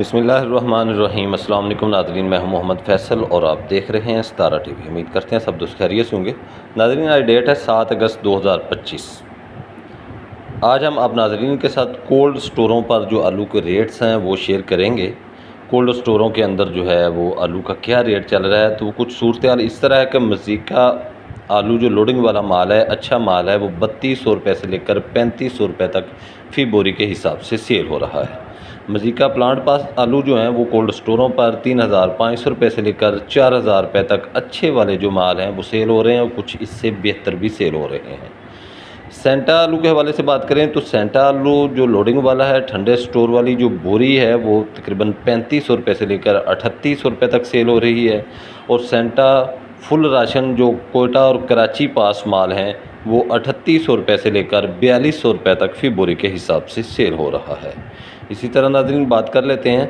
बिस्मिल्लाहिर्रहमानिर्रहीम। अस्सलाम वालेकुम नाज़रीन, मैं हूं मोहम्मद फ़ैसल और आप देख रहे हैं सितारा टीवी। उम्मीद करते हैं सब दोस्त खैरियत से होंगे। नाज़रीन, आज डेट है 7 अगस्त 2025। आज हम आप नाज़रीन के साथ कोल्ड स्टोरों पर जो आलू के रेट्स हैं वो शेयर करेंगे। कोल्ड स्टोरों के अंदर जो है वो आलू का क्या रेट चल रहा है। तो कुछ सूरत हाल इस तरह है कि मज़ीका आलू जो लोडिंग वाला माल है, अच्छा माल है, वो 3200 रुपये से लेकर 3500 रुपये तक फ़ी बोरी के हिसाब से सेल हो रहा है। मज़ीका प्लांट पास आलू जो हैं वो कोल्ड स्टोरों पर 3500 रुपये से लेकर 4000 रुपये तक अच्छे वाले जो माल हैं वो सेल हो रहे हैं और कुछ इससे बेहतर भी सेल हो रहे हैं। सेंटा आलू के हवाले से बात करें तो सेंटा आलू जो लोडिंग वाला है, ठंडे स्टोर वाली जो बोरी है वो तकरीबन 3500 रुपये से लेकर 3800 रुपये तक सेल हो रही है। और सेंटा फुल राशन जो कोयटा और कराची पास माल हैं वो 3800 रुपये से लेकर 4200 रुपये तक फ़ी बोरी के हिसाब से सेल हो रहा है। इसी तरह नाज़रीन बात कर लेते हैं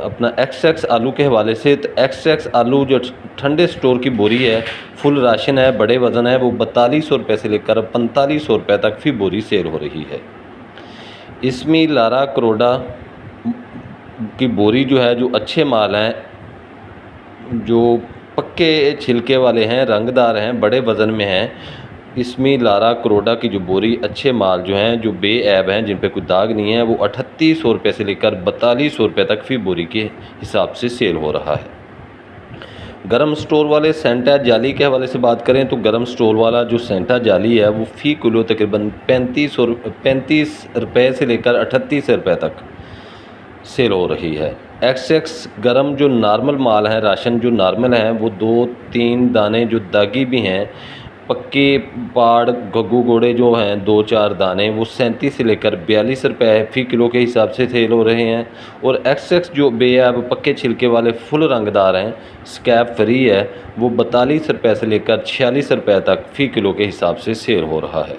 अपना एक्स आलू के हवाले से। तो एक्स आलू जो ठंडे स्टोर की बोरी है, फुल राशन है, बड़े वज़न है, वो 4200 रुपये से लेकर 4500 रुपये तक फ़ी बोरी सेल हो रही है। इसमें लारा करोड़ा की बोरी जो है, जो अच्छे माल हैं, जो पक्के छिलके वाले हैं, रंगदार हैं, बड़े वज़न में हैं, इसमें लारा करोड़ा की जो बोरी अच्छे माल जो हैं, जो बेऐब हैं, जिन पे कोई दाग नहीं है, वो 3800 रुपये से लेकर 4200 रुपये तक फ़ी बोरी के हिसाब से सेल हो रहा है। गरम स्टोर वाले सेंटा जाली के हवाले से बात करें तो गरम स्टोर वाला जो सेंटा जाली है वो फ़ी किलो तकरीबन 35 रुपये से लेकर 38 रुपये तक सेल हो रही है। एक्स गरम जो नार्मल माल है, राशन जो नार्मल हैं, वो 2-3 दाने जो दागी भी हैं, पक्के पाड़ गग्गू गोड़े जो हैं 2-4 दाने, वो 37 से लेकर 42 रुपये फ़ी किलो के हिसाब से सेल हो रहे हैं। और एक्स जो बेऐब पक्के छिलके वाले फुल रंगदार हैं, स्कैप फ्री है, वो 42 रुपये से लेकर 46 रुपये तक फ़ी किलो के हिसाब से सेल हो रहा है।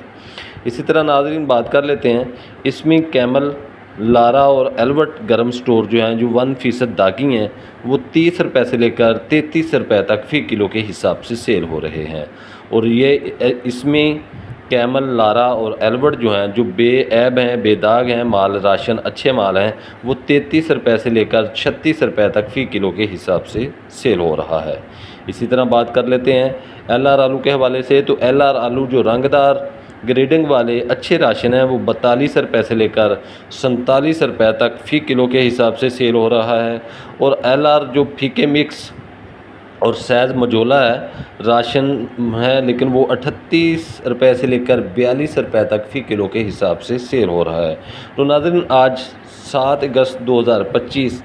इसी तरह नाज़रीन बात कर लेते हैं, इसमें कैमल, लारा और एल्बर्ट गरम स्टोर जो हैं, जो 1% दागी हैं, वो 30 रुपये से लेकर 33 रुपये तक फ़ी किलो के हिसाब से सेल हो रहे हैं। और ये इसमें कैमल, लारा और एल्बर्ट जो हैं, जो बेऐब हैं, बेदाग हैं माल, राशन अच्छे माल हैं, वो 33 रुपये से लेकर 36 रुपये तक फ़ी किलो के हिसाब से सेल हो रहा है। इसी तरह बात कर लेते हैं LR आलू के हवाले से। तो LR आलू जो रंगदार ग्रेडिंग वाले अच्छे राशन हैं, वो 42 रुपये से लेकर 47 रुपये तक फ़ी किलो के हिसाब से सेल हो रहा है। और LR जो फीके मिक्स और सैज़ मजोला है, राशन है, लेकिन वो 38 रुपये से लेकर 42 रुपये तक फ़ी किलो के हिसाब से सेल हो रहा है। तो नाज़रीन, आज 7 अगस्त 2025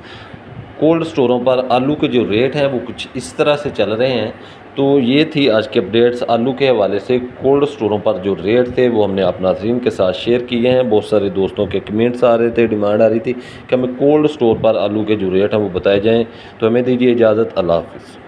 कोल्ड स्टोरों पर आलू के जो रेट हैं वो कुछ इस तरह से चल रहे हैं। तो ये थी आज के अपडेट्स आलू के हवाले से। कोल्ड स्टोरों पर जो रेट थे वो हमने आप नाज़रीन के साथ शेयर किए हैं। बहुत सारे दोस्तों के कमेंट्स आ रहे थे, डिमांड आ रही थी कि हमें कोल्ड स्टोर पर आलू के जो रेट हैं वो बताए जाएँ। तो हमें दीजिए इजाज़त। अल्लाह हाफ़िज़।